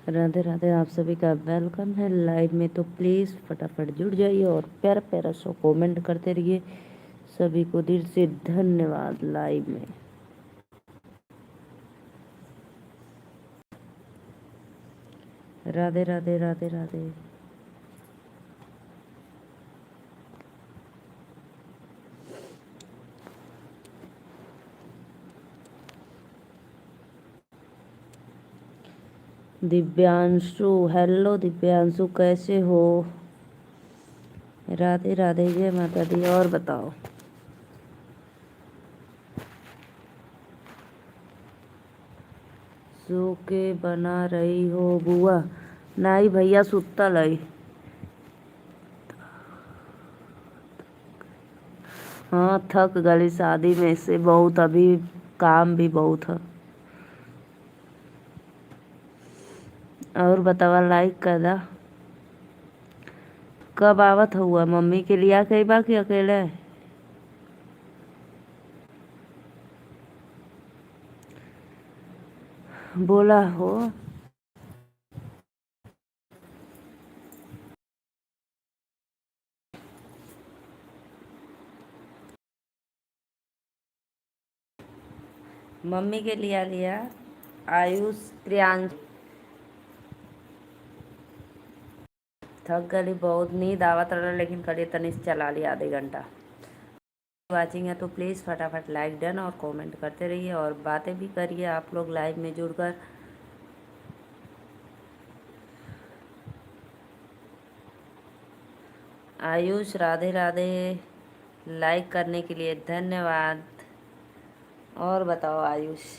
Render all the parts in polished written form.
राधे राधे, आप सभी का वेलकम है लाइव में। तो प्लीज़ फटाफट जुड़ जाइए और प्यारा प्यारा सो कमेंट करते रहिए। सभी को दिल से धन्यवाद लाइव में। राधे राधे राधे राधे। दिव्यांशु, हेलो दिव्यांशु, कैसे हो? राधे राधे, जय माता दी। और बताओ, सो के बना रही हो बुआ? नहीं भैया, सुतल है। हाँ, थक गई शादी में से बहुत, अभी काम भी बहुत है। और बतावा, लाइक कर दा। कब आवत हुआ? मम्मी के लिए कई बार कि अकेले? बोला हो। मम्मी के लिए लिया। आयुष, प्रियांश। थक गली बहुत, नींद आवत रहा, लेकिन करिए तनिक चला लिया आधे घंटा। वाचिंग है तो प्लीज़ फटाफट लाइक डन और कमेंट करते रहिए और बातें भी करिए आप लोग लाइव में जुड़कर। आयुष, राधे राधे, लाइक करने के लिए धन्यवाद। और बताओ आयुष।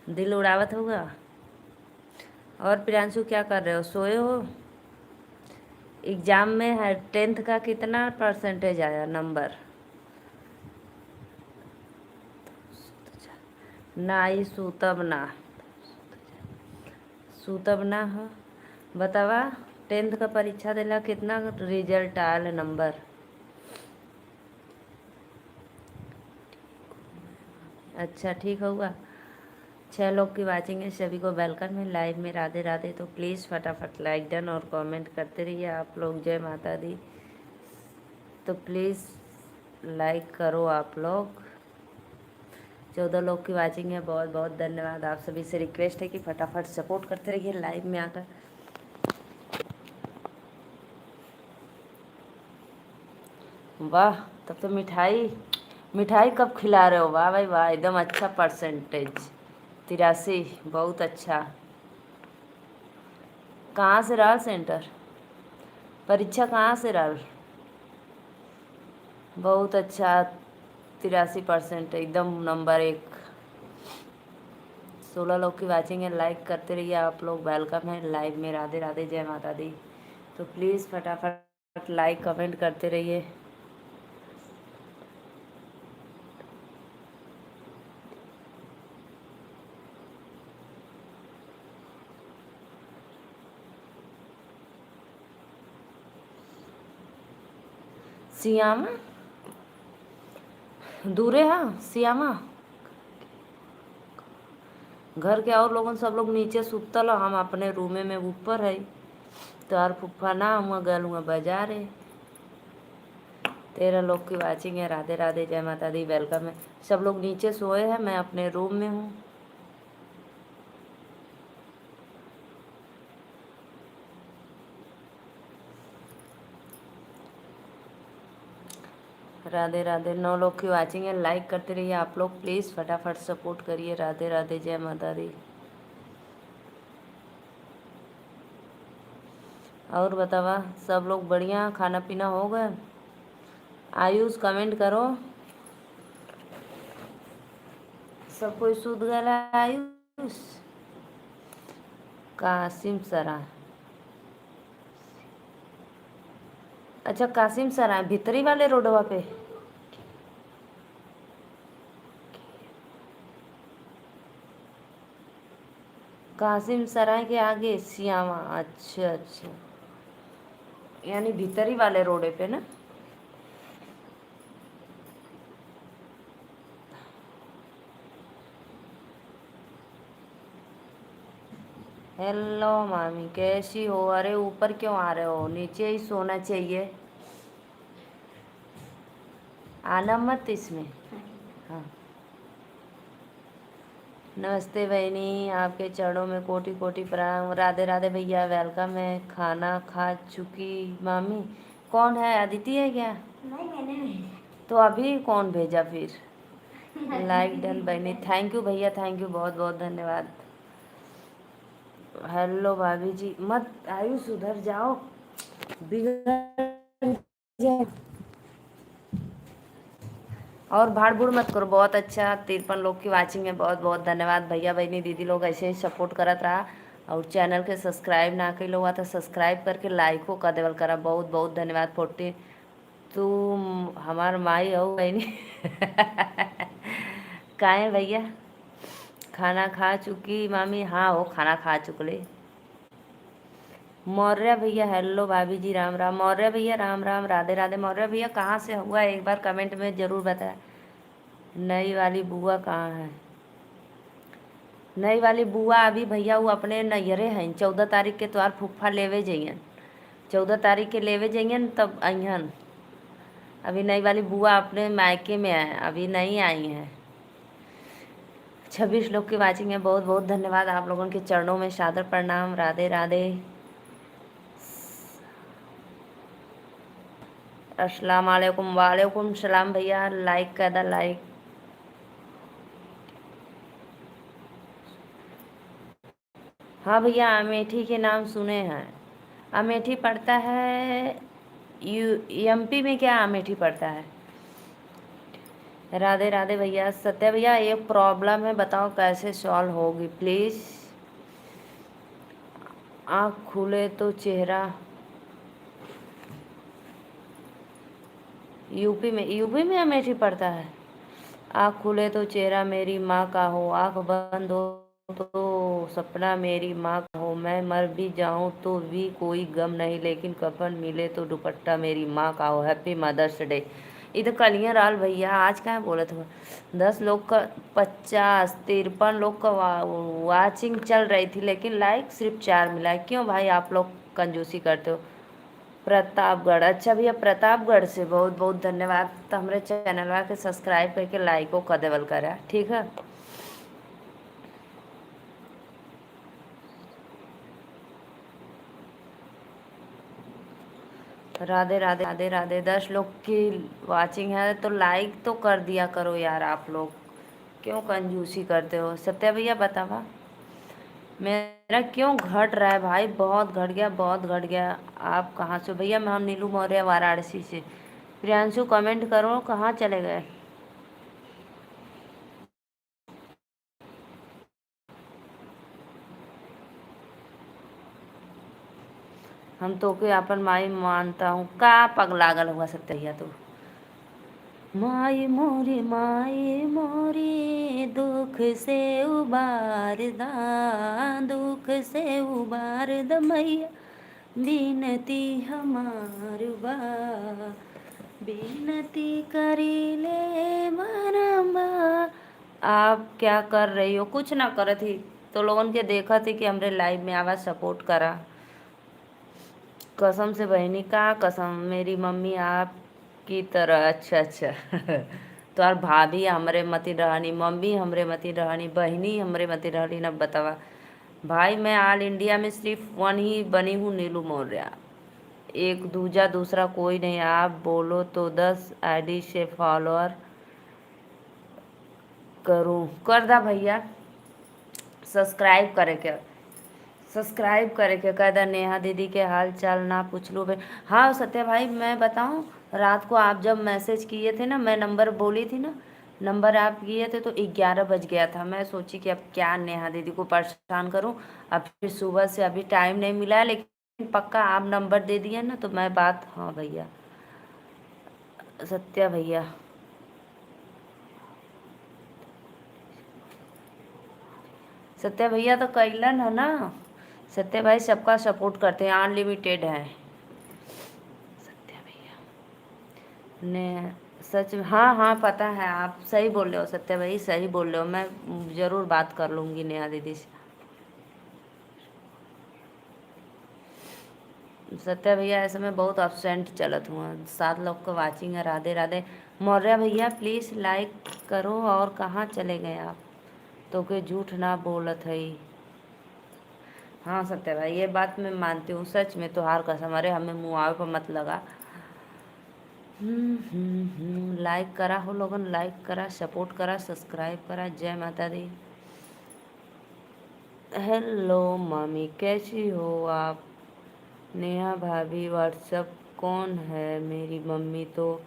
दिल उड़ावत होगा। और प्रियांशु, क्या कर रहे हो? सोए हो? एग्ज़ाम में है 10th का कितना परसेंटेज आया नंबर? ना ही सूतब ना, सूतब ना हो। बतावा, 10th का परीक्षा दिला कितना रिजल्ट आयल नंबर? अच्छा, ठीक होगा। 6 लोग की वाचिंग है, सभी को वेलकम है लाइव में। राधे राधे। तो प्लीज़ फटाफट लाइक डन और कमेंट करते रहिए आप लोग। जय माता दी। तो प्लीज़ लाइक करो आप लोग। 14 लोग की वाचिंग है, बहुत बहुत धन्यवाद। आप सभी से रिक्वेस्ट है कि फटाफट सपोर्ट करते रहिए लाइव में आकर। वाह, तब तो मिठाई मिठाई कब खिला रहे हो? वाह भाई वाह, एकदम अच्छा परसेंटेज, 83, बहुत अच्छा। कहाँ से रहा सेंटर? परीक्षा कहाँ से रहा? बहुत अच्छा, 83% एकदम नंबर 1। 16 लोग की वाचिंग है, लाइक करते रहिए आप लोग। वेलकम है लाइव में। राधे राधे, जय माता दी। तो प्लीज़ फटाफट लाइक कमेंट करते रहिए। सियामा दूरे, हाँ सियामा। घर के और लोगन सब लोग नीचे सुतल, हम अपने रूमे में ऊपर है। तोहर फुफ्फा ना हुआ, गल हुआ बाजार है। 13 लोग की वाचिंग है। राधे राधे, जय माता दी, वेलकम है। सब लोग नीचे सोए हैं, मैं अपने रूम में हूँ। राधे राधे। 9 लोग की वाचिंग है, लाइक करते रहिए आप लोग। प्लीज़ फटाफट सपोर्ट करिए। राधे राधे, जय माता दी। और बतावा, सब लोग बढ़िया? खाना पीना हो गया? आयुष, कमेंट करो। सब कोई सूत गया? आयुष, कासिम सरा। अच्छा, कासिम सरा भीतरी वाले रोडवा पे? कासिम सराय के आगे सियामा। अच्छा अच्छा, यानी भीतरी वाले रोडे पे ना? हेलो मामी, कैसी हो? अरे ऊपर क्यों आ रहे हो? नीचे ही सोना चाहिए। आना मत इसमें। हाँ। नमस्ते बहनी, आपके चरणों में कोटि कोटि प्रणाम। राधे राधे भैया, वेलकम है। खाना खा चुकी मामी? कौन है, अदिति है क्या? नहीं, मैंने नहीं। तो अभी कौन भेजा फिर? लाइक डन बहनी, थैंक यू भैया, थैंक यू, बहुत बहुत धन्यवाद। हेलो भाभी जी, मत आयुष उधर जाओ, बिगड़ जाए। और भाड़ भूड़ मत करो। बहुत अच्छा, 53 लोग की वाचिंग है, बहुत बहुत धन्यवाद भैया बहनी दीदी लोग, ऐसे ही सपोर्ट करत रहा। और चैनल के सब्सक्राइब ना कई लोग तो सब्सक्राइब करके लाइको कर देवल करा, बहुत बहुत धन्यवाद। 40 तुम हमार माई हो बहनी। काहे भैया? खाना खा चुकी मामी? हाँ हो, खाना खा चुकले। मौर्य भैया हेलो, भाभी जी राम राम। मौर्य भैया राम राम, राधे राधे। मौर्य भैया कहाँ से हुआ, एक बार कमेंट में ज़रूर बताएं। नई वाली बुआ कहाँ है? नई वाली बुआ अभी भैया वो अपने नैहरे हैं। 14 तारीख के तोहार फूफा लेवे जइयन, 14 तारीख के लेवे जइयन तब अइहन। अभी नई वाली बुआ अपने मायके में है, अभी नहीं आई हैं। 26 लोग की वाचिंग है, बहुत बहुत धन्यवाद। आप लोगों के चरणों में सादर प्रणाम, राधे राधे। अस्सलाम वालेकुम। वालेकुम सलाम भैया, लाइक कर दा लाइक। हाँ भैया, अमेठी के नाम सुने हैं। अमेठी पड़ता है यू एमपी में क्या? अमेठी पड़ता है। राधे राधे भैया। सत्या भैया, एक प्रॉब्लम है, बताओ कैसे सॉल्व होगी प्लीज़। आँख खुले तो चेहरा, यूपी में अमेठी पड़ता है। आँख खुले तो चेहरा मेरी माँ का हो, आँख बंद हो तो सपना मेरी माँ का हो। मैं मर भी जाऊँ तो भी कोई गम नहीं, लेकिन कफन मिले तो दुपट्टा मेरी माँ का हो। Happy mother's day. ये तो कलियाँ राल भैया, आज क्या बोले थे? 10 लोग का 50 53 लोग का वाचिंग चल रही थी, लेकिन लाइक सिर्फ 4 मिला है। क्यों भाई आप लोग कंजूसी करते हो? प्रतापगढ़, अच्छा भैया, प्रतापगढ़ से बहुत बहुत धन्यवाद। तो हमारे चैनल के सब्सक्राइब करके लाइको कर देवल करा, ठीक है। राधे राधे राधे राधे। 10 लोग की वाचिंग है तो लाइक तो कर दिया करो यार, आप लोग क्यों कंजूसी करते हो? सत्या भैया बतावा, मेरा क्यों घट रहा है भाई? बहुत घट गया, बहुत घट गया। आप कहाँ से हो भैया? मैं हम नीलू मौर्य, वाराणसी से। प्रियांशु कमेंट करो, कहाँ चले गए? हम तो के अपन माई मानता हूँ, का पगलागल हुआ सत्या भैया तो। माई मोरी दुख से उबार दा, दुख से उबार द मैया, बिनती हमार बा, बिनती करी ले मरम्बा। आप क्या कर रही हो? कुछ ना कर थी तो लोगन के देखा थी कि हमरे लाइव में आवाज़ सपोर्ट करा। कसम से बहनी, का कसम? मेरी मम्मी आपकी तरह? अच्छा अच्छा। तो यार भाभी हमरे मती रहनी, मम्मी हमरे मती रहनी, बहनी हमरे मती रहनी, न बतावा। भाई मैं ऑल इंडिया में सिर्फ वन ही बनी हूँ, नीलू मौर्य। एक दूजा दूसरा कोई नहीं। आप बोलो तो 10 आईडी से फॉलोअर करूँ? कर दा भैया, सब्सक्राइब करे के, सब्सक्राइब करे के कह दा। नेहा दीदी के हाल चाल ना पूछ लो बे? हाँ सत्या भाई, मैं बताऊँ, रात को आप जब मैसेज किए थे ना, मैं नंबर बोली थी ना, नंबर आप किए थे तो 11 बज गया था। मैं सोची कि अब क्या नेहा दीदी को परेशान करूँ। अब फिर सुबह से अभी टाइम नहीं मिला है, लेकिन पक्का आप नंबर दे दिए ना तो मैं बात। हाँ भैया, सत्या भैया, सत्या भैया तो कैलन है ना। सत्या भाई सबका सपोर्ट करते हैं, अनलिमिटेड है सत्या भैया ने। सच में, हाँ हाँ पता है, आप सही बोल रहे हो सत्या भाई, सही बोल रहे हो। मैं ज़रूर बात कर लूँगी नेहा दीदी से। सत्या भैया ऐसे में बहुत अपसेंट चलत हुआ, 7 लोग को वाचिंग है। राधे राधे। मौर्य भैया प्लीज़ लाइक करो। और कहाँ चले गए आप? तो के झूठ ना बोलत है। हाँ सत्या भाई, ये बात मैं मानती हूँ, सच में तुहार कसम। अरे हमें मुँह पर मत लगा। लाइक करा हो लोगन, लाइक करा, सपोर्ट करा, सब्सक्राइब करा। जय माता दी। हेलो मामी, कैसी हो आप? नेहा भाभी व्हाट्सअप कौन है? मेरी मम्मी तो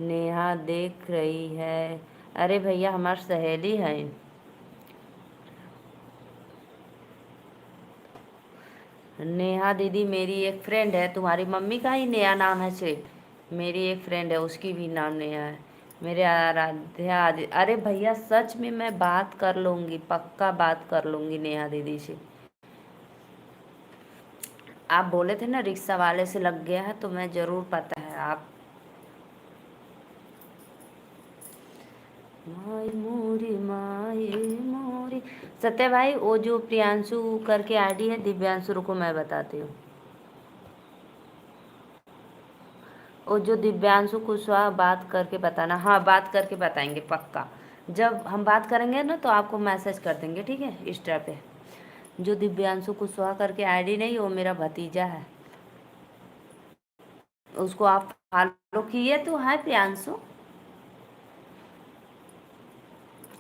नेहा देख रही है। अरे भैया हमारी सहेली है। नेहा दीदी मेरी एक फ्रेंड है। तुम्हारी मम्मी का ही नेहा नाम है सिर्फ? मेरी एक फ्रेंड है, उसकी भी नाम नेहा है। मेरे आराध्या अरे भैया सच में मैं बात कर लूँगी, पक्का बात कर लूँगी नेहा दीदी से। आप बोले थे ना रिक्शा वाले से लग गया है, तो मैं ज़रूर, पता है आप। माई मोरी माई मोरी। सत्य भाई वो जो प्रियांशु करके आईडी है, दिव्यांशु, रुको मैं बताती हूँ। वो जो दिव्यांशु कुशवाहा, बात करके बताना। हाँ बात करके बताएंगे पक्का। जब हम बात करेंगे ना तो आपको मैसेज कर देंगे, ठीक है, इंस्टा पे। जो दिव्यांशु कुशवाहा करके आईडी नहीं, वो मेरा भतीजा है। उसको आप फॉलो किए तो है प्रियांशु।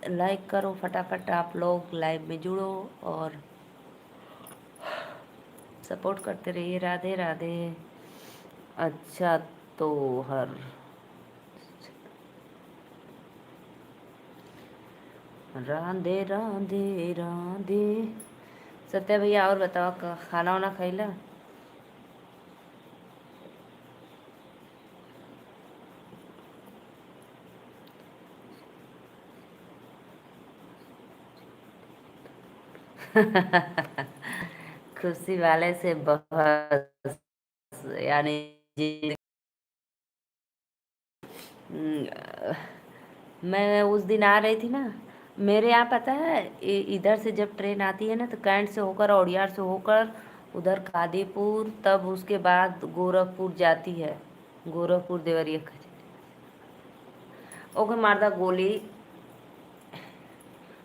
लाइक करो फटाफट, आप लोग लाइव में जुड़ो और सपोर्ट करते रहिए। राधे राधे। अच्छा तो हर राधे राधे राधे। सत्या भैया और बताओ, खाना वाना खैला? खुशी वाले से बहुत, यानी मैं उस दिन आ रही थी ना, मेरे यहाँ पता है इधर से जब ट्रेन आती है ना तो कैंट से होकर, औड़ियार से होकर, उधर कादीपुर, तब उसके बाद गोरखपुर जाती है। गोरखपुर देवरिया ओके मारदा गोली।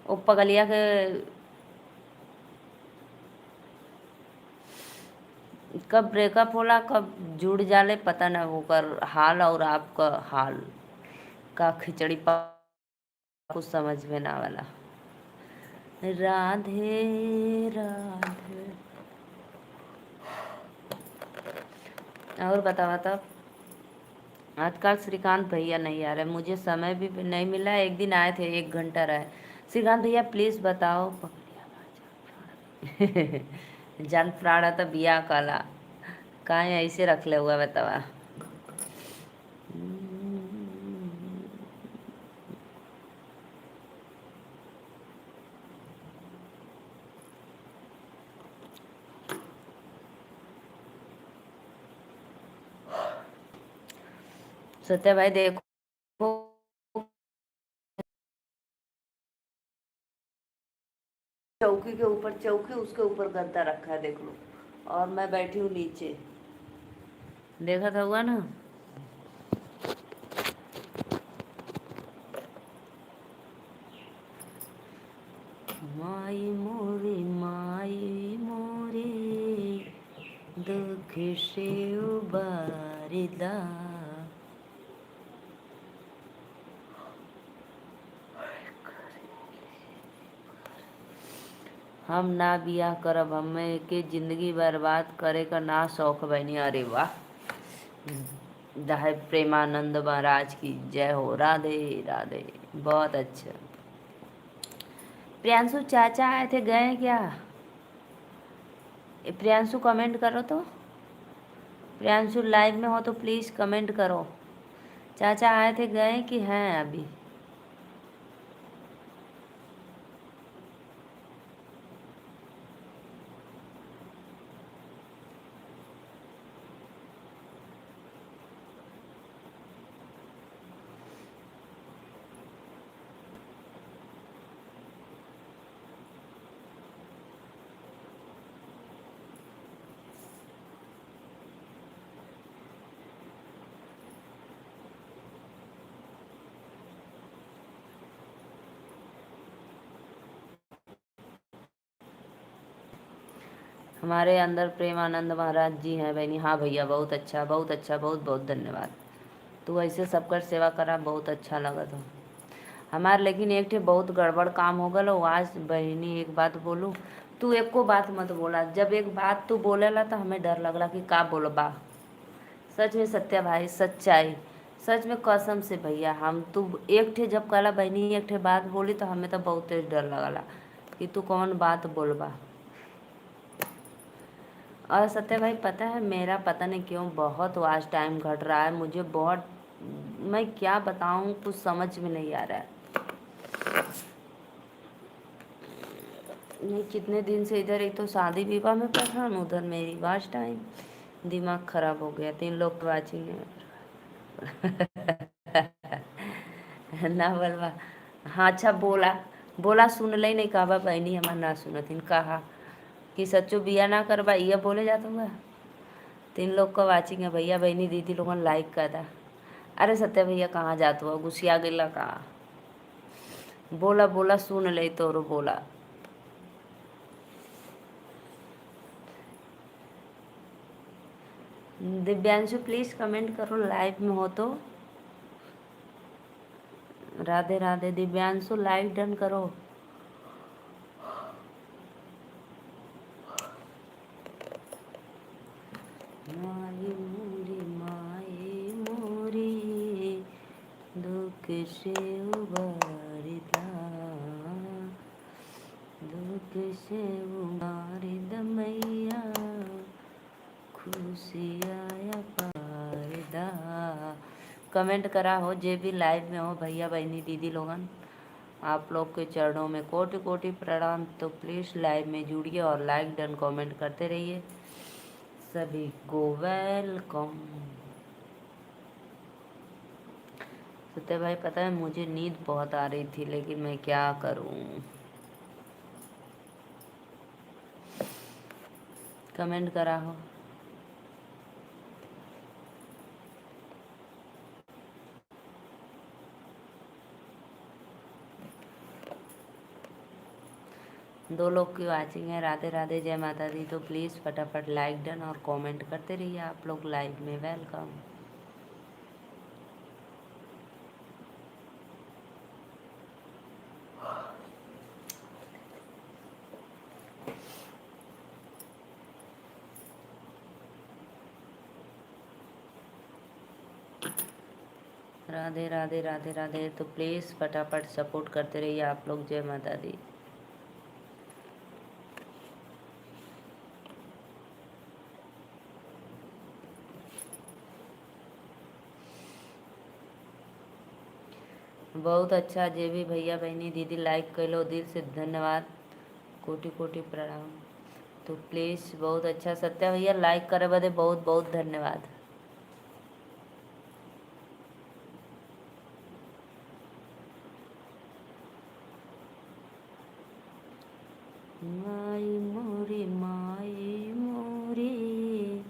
ओ पगलिया के कब ब्रेकअप होला, कब जुड़ जाले, पता न होकर हाल और आपका हाल का खिचड़ी कुछ समझ में ना वाला। राधे राधे। और बतावा तब। आजकल श्रीकांत भैया नहीं आ रहे, मुझे समय भी नहीं मिला। एक दिन आए थे, 1 घंटा रहे। श्रीकांत भैया प्लीज़ बताओ। जान प्राण तो बिया काला काहे ऐसे रख ले हुआ बतावा। सत्या भाई देखो, चौकी के ऊपर, चौकी उसके ऊपर गद्दा रखा है, देख लो। और मैं बैठी हूँ नीचे, देखा था हुआ ना। माई मोरी माई मोरी, दुख से उबारिदा। हम ना बियाह करब, हमें के जिंदगी बर्बाद करे का ना शौक बनी। अरे वाह, दाहे प्रेमानंद महाराज की जय हो। राधे राधे। बहुत अच्छा। प्रियांशु चाचा आए थे, गए क्या? प्रियांशु कमेंट करो तो। प्रियांशु लाइव में हो तो प्लीज़ कमेंट करो। चाचा आए थे, गए कि हैं अभी? हमारे अंदर प्रेमानंद महाराज जी हैं बहनी। हाँ भैया, बहुत अच्छा, बहुत अच्छा, बहुत बहुत धन्यवाद। तू ऐसे सबकर सेवा करा, बहुत अच्छा लगा तो हमार। लेकिन एक ठे बहुत गड़बड़ काम हो गल आज बहनी। एक बात बोलूँ, तू एक को बात मत बोला। जब एक बात तू बोलेला तो हमें डर लगला कि का बोलबा। सच में सत्या भाई, सच्चाई, सच में कसम से भैया, हम तू एक ठे जब कहला बहनी एक ठे बात बोली तो हमें तो बहुत तेज डर लगला कि तू कौन बात बोलबा। और सत्या भाई पता है, मेरा पता नहीं क्यों बहुत वॉच टाइम घट रहा है। मुझे बहुत, मैं क्या बताऊँ, कुछ समझ में नहीं आ रहा है। नहीं, कितने दिन से इधर, एक तो शादी विवाह में परेशान, उधर मेरी वॉच टाइम, दिमाग खराब हो गया। 3 लोग वाचिंग है ना बोलवा। हाँ अच्छा, बोला बोला सुन ले नहीं कहबा बहनी हमार ना सुनथिन। कहा कि सच्चो बिया ना करबा, ये बोले जा दूंगा। 3 लोग का वाचिंग है भैया, बहनी दीदी लोगन लाइक कर दा। अरे सत्या भैया कहाँ जात हुआ, गुस्सिया गेला का। बोला बोला सुन ले तोरो बोला। दिव्यांशु प्लीज कमेंट करो लाइव में हो तो। राधे राधे दिव्यांशु, लाइक डन करो। माई मोरी माई मोरी, दुख से उबारिदा, दुख से उबारिदा मैया, खुशियाँ पारदा। कमेंट करा हो जे भी लाइव में हो भैया बहनी दीदी लोगन, आप लोग के चरणों में कोटि कोटि प्रणाम। तो प्लीज़ लाइव में जुड़िए और लाइक डन कमेंट करते रहिए। सभी को वेलकम। सत्य भाई पता है, मुझे नींद बहुत आ रही थी लेकिन मैं क्या करूं। कमेंट करा हो। दो लोग की वाचिंग है, राधे राधे जय माता दी। तो प्लीज़ फटाफट लाइक डन और कमेंट करते रहिए आप लोग लाइव में। वेलकम। राधे राधे राधे राधे। तो प्लीज़ फटाफट सपोर्ट करते रहिए आप लोग। जय माता दी। बहुत अच्छा, जे भी भैया बहनी दीदी लाइक कर लो, दिल से धन्यवाद, कोटि कोटि प्रणाम। तो प्लीज़ बहुत अच्छा, सत्या भैया लाइक करे बदे बहुत बहुत धन्यवाद। माई मोरी माई मोरी,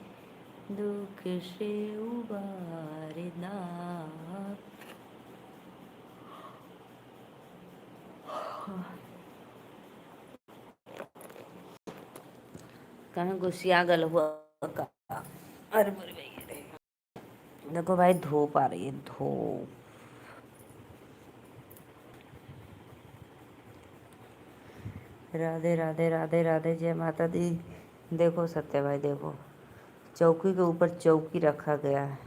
दुख से उबारदा। कहाँ गुस्सिया गल हुआ का। अरे बोले भैया, देखो भाई धूप आ रही है, धूप। राधे राधे राधे राधे जय माता दी। देखो सत्य भाई, देखो चौकी के ऊपर चौकी रखा गया है।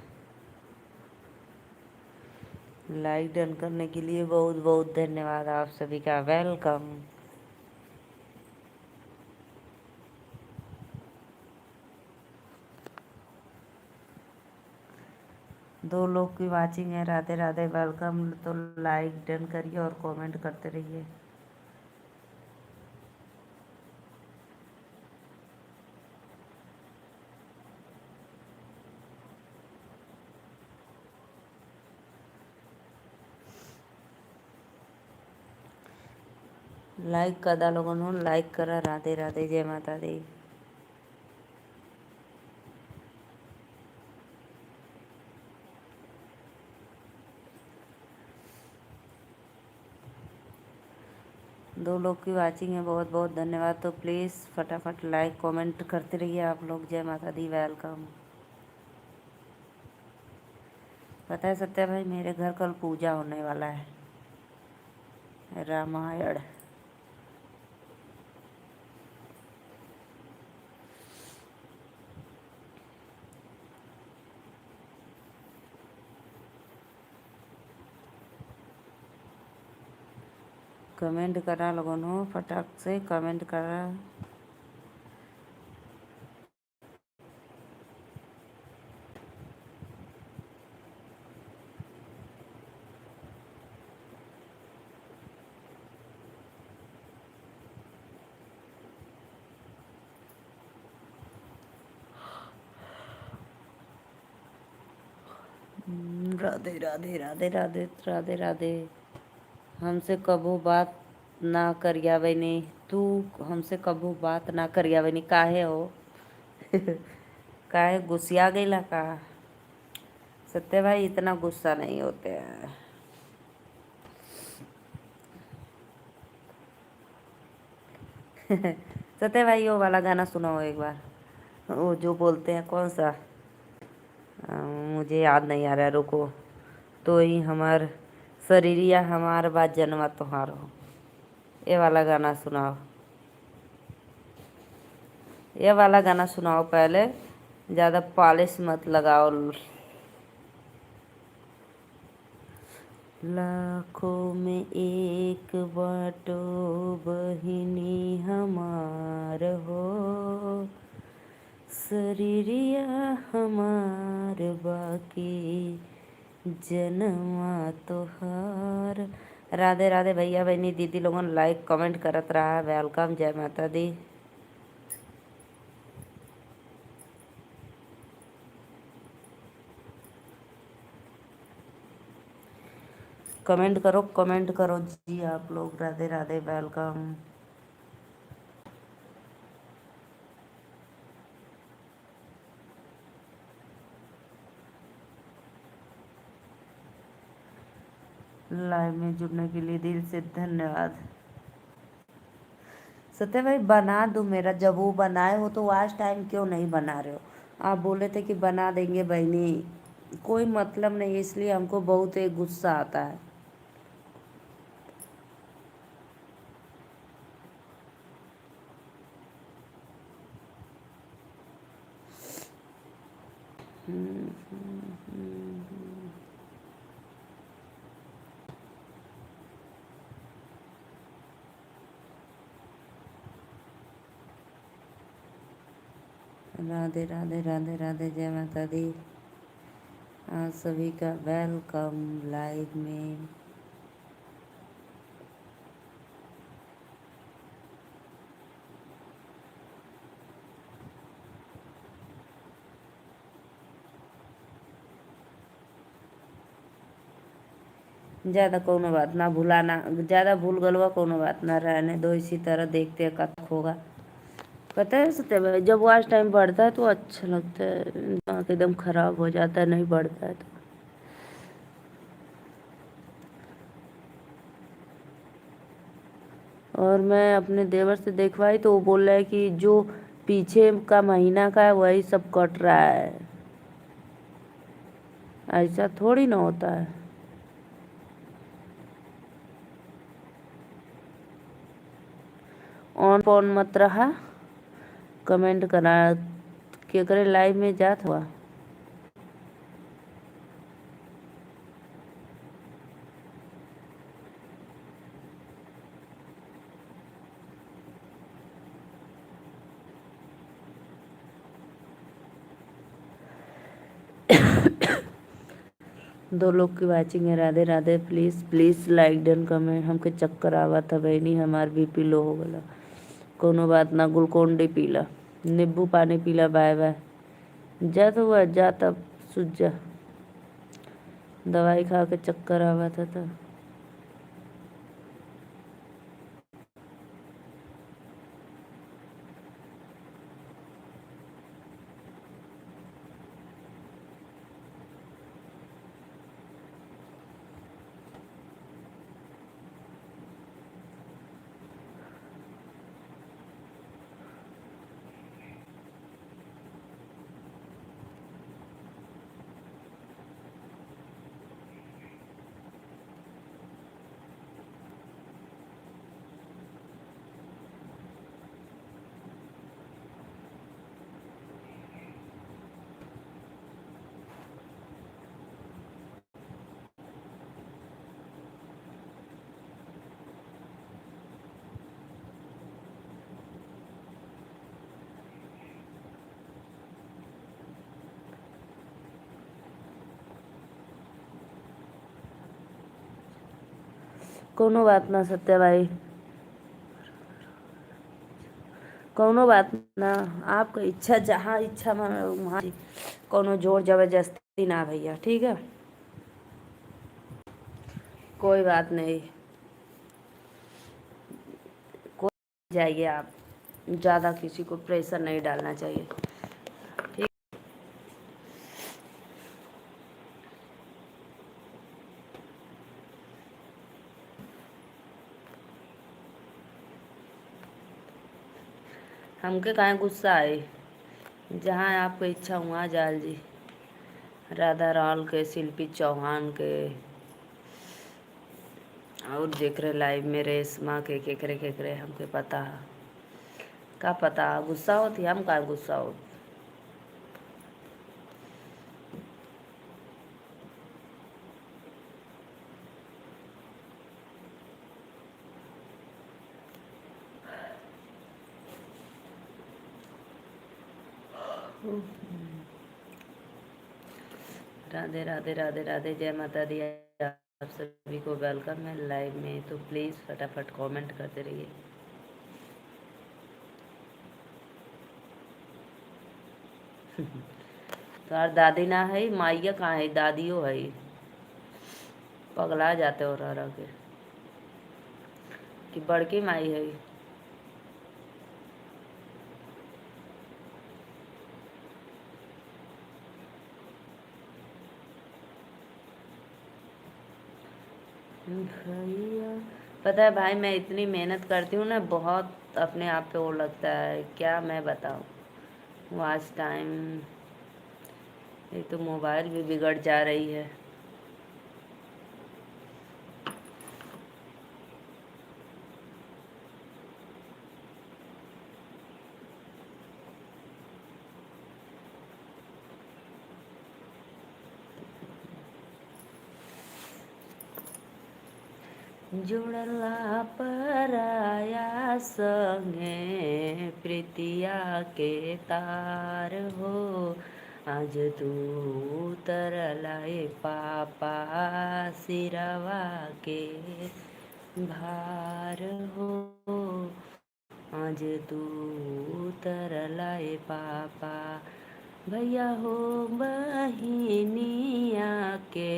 लाइक डन करने के लिए बहुत बहुत धन्यवाद आप सभी का। वेलकम। दो लोग की वाचिंग है, राधे राधे वेलकम। तो लाइक डन करिए और कमेंट करते रहिए। लाइक कदा लोगों ने लाइक करा। राधे राधे जय माता दी। 2 लोग की वाचिंग है, बहुत बहुत धन्यवाद। तो प्लीज़ फटाफट लाइक कमेंट करते रहिए आप लोग। जय माता दी, वेलकम। पता है सत्या भाई, मेरे घर कल पूजा होने वाला है, रामायण। कमेंट करा लोगों ने, फटाक से कमेंट करा। राधे राधे राधे राधे राधे राधे। हमसे कबो बात ना करिया बनी, तू हमसे कबो बात ना करिया बनी, काहे हो? काहे गुस्सिया गईला का? सत्य भाई इतना गुस्सा नहीं होते हैं। सत्य भाई वो वाला गाना सुनाओ एक बार, वो जो बोलते हैं कौन सा, मुझे याद नहीं आ रहा, रुको। तो ही हमार शरीरिया हमार बात जन्मा तुम्हारो, ये वाला गाना सुनाओ। ये वाला गाना सुनाओ पहले, ज़्यादा पॉलिश मत लगाओ। लाखों में एक बाटो बहिनी हमार हो, शरीरिया हमार बाकी जन्मा तोहार। राधे राधे भैया बहनी दीदी लोगन लाइक कमेंट करत रहा, वेलकम। जय माता दी। कमेंट करो जी आप लोग। राधे राधे, वेलकम। लाइव में जुड़ने के लिए दिल से धन्यवाद। सत्य भाई बना दो मेरा, जब वो बनाए हो तो आज टाइम क्यों नहीं बना रहे हो? आप बोले थे कि बना देंगे बहनी, कोई मतलब नहीं, इसलिए हमको बहुत एक गुस्सा आता है। राधे राधे राधे राधे, जय माता दी। आप सभी का वेलकम लाइव में। ज़्यादा कोनो बात ना भूलाना, ज़्यादा भूल गलवा कोनो बात ना, रहने दो, इसी तरह देखते हैं कब होगा। पता है सत्य भाई, जब वॉच टाइम बढ़ता है तो अच्छा लगता है, दिमाग एकदम खराब हो जाता है, नहीं बढ़ता है तो। और मैं अपने देवर से देखवाई तो वो बोल रहा है कि जो पीछे का महीना का है वही सब कट रहा है, ऐसा थोड़ी ना होता है। ऑन फोन मत रहा, कमेंट करा के करे, लाइव में जात हुआ। दो लोग की वाचिंग है, Radhe Radhe. Please please like done comment. हमके चक्कर आवा था बहनी, हमार बीपी लो हो गला। कोनो बात ना, ग्लूकोन डी पीला, नींबू पानी पीला। बाय बाय, जा तो हुआ जा, तब सुझ जा। दवाई खा के चक्कर आवा था। कोनो बात ना सत्या भाई, कोनो बात ना, आपका इच्छा जहाँ इच्छा वहाँ, कोनो जोर जबरदस्ती ना भैया, ठीक है। कोई बात नहीं, कोई जाइए आप, ज़्यादा किसी को प्रेशर नहीं डालना चाहिए, ठीक। हमके काहे गुस्सा आई, जहाँ आपको इच्छा वहाँ जाल जी, राधा राल के, शिल्पी चौहान के, और देख रहे लाइव में रेशमा के केकरे केकरे, हमके पता है का पता गुस्सा होती, हम का गुस्सा हो। राधे राधे राधे राधे, जय माता दी। आप सभी को वेलकम है लाइव में, तो प्लीज़ फटाफट कमेंट करते रहिए। तो यार दादी ना है, माइया कहाँ है, दादियो है, पगला जाते हो रह के कि बड़की माई है। भैया पता है भाई, मैं इतनी मेहनत करती हूँ ना, बहुत अपने आप पे वो लगता है, क्या मैं बताऊँ। वॉच टाइम, एक तो मोबाइल भी बिगड़ जा रही है। जुड़ला पराया संगे प्रीतिया के तार हो, आज तू तरलाए पापा सिरवा के भार हो, आज तू तरलाए पापा भैया हो बहिनिया के,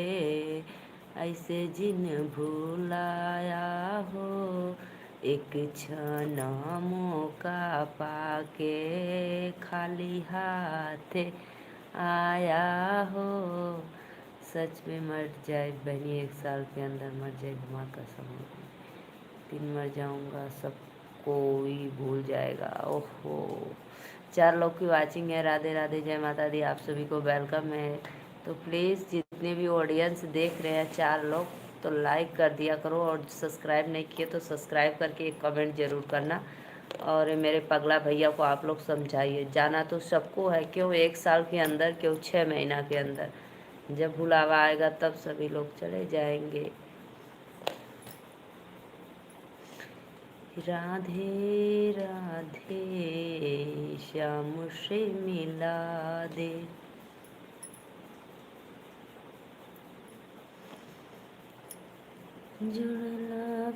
ऐसे जिन भुलाया हो, एक क्षण मौका पाके खाली हाथ आया हो। सच में मर जाए बहनी, 1 साल के अंदर मर जाए, माँ कसम, दिन मर जाऊंगा सब कोई भूल जाएगा। ओहो, 4 लोग की वाचिंग है। राधे राधे, जय माता दी, आप सभी को वेलकम है। तो प्लीज़ जितने भी ऑडियंस देख रहे हैं 4 लोग, तो लाइक कर दिया करो, और सब्सक्राइब नहीं किए तो सब्सक्राइब करके एक कमेंट ज़रूर करना। और मेरे पगला भैया को आप लोग समझाइए, जाना तो सबको है, क्यों 1 साल के अंदर, क्यों 6 महीना के अंदर, जब बुलावा आएगा तब सभी लोग चले जाएंगे। राधे राधे, श्याम से मिला दे। जुड़ला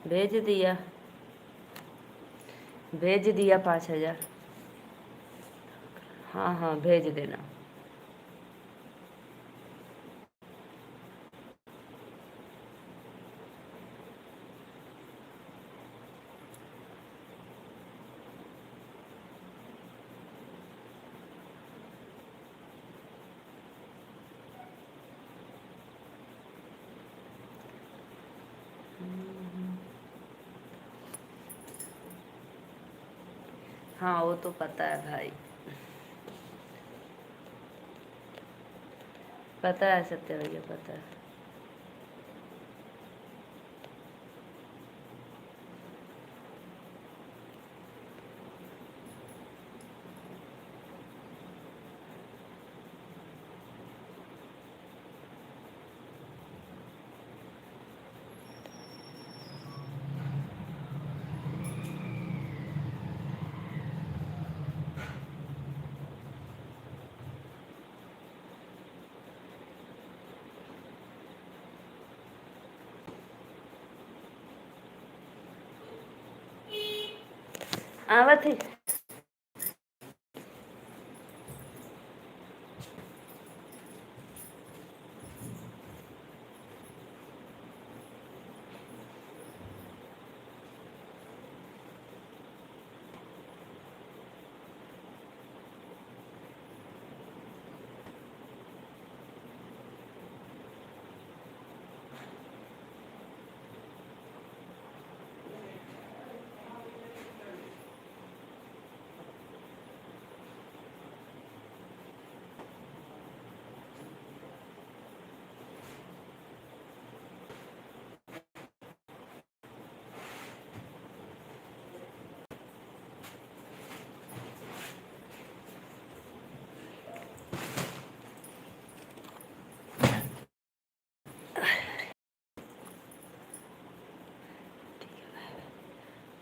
भेज दिया, भेज दिया 5,000। हाँ हाँ भेज देना। हाँ वो तो पता है भाई, पता है सत्य भैया, पता है। आवाથી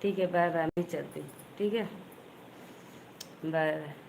ठीक है, बाय बाय, मैं चलती हूँ। ठीक है, बाय बाय।